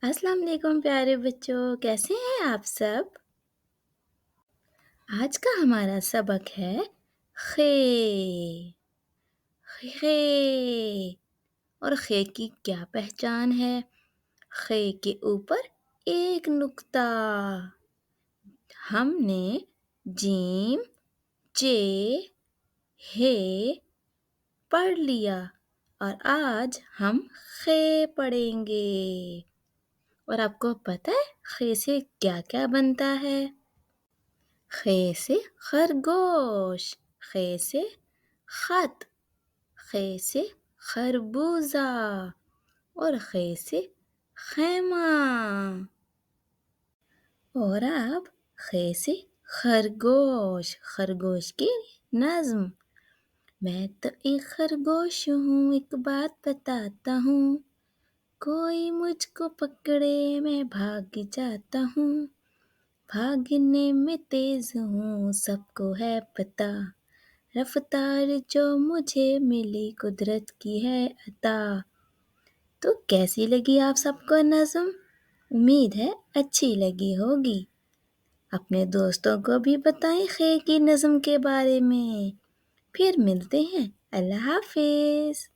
अस्सलाम वालेकुम प्यारे बच्चों, कैसे हैं आप सब? आज का हमारा सबक है खे। खे और खे की क्या पहचान है? खे के ऊपर एक नुक्ता। हमने जीम, जे, हे पढ़ लिया और आज हम खे पढ़ेंगे। और आपको पता है खे से क्या क्या बनता है? खे से खरगोश, खे से खत, खे से खरबूजा और खे से खैमा। और अब खे से खरगोश, खरगोश की नज्म। मैं तो एक खरगोश हूँ, एक बात बताता हूँ, कोई मुझको पकड़े मैं भाग जाता हूँ, भागने में तेज हूँ सबको है पता, रफ्तार जो मुझे मिली कुदरत की है अता। तो कैसी लगी आप सबको नज़्म? उम्मीद है अच्छी लगी होगी। अपने दोस्तों को भी बताएं खे की नज़्म के बारे में। फिर मिलते हैं। अल्लाह हाफिज़।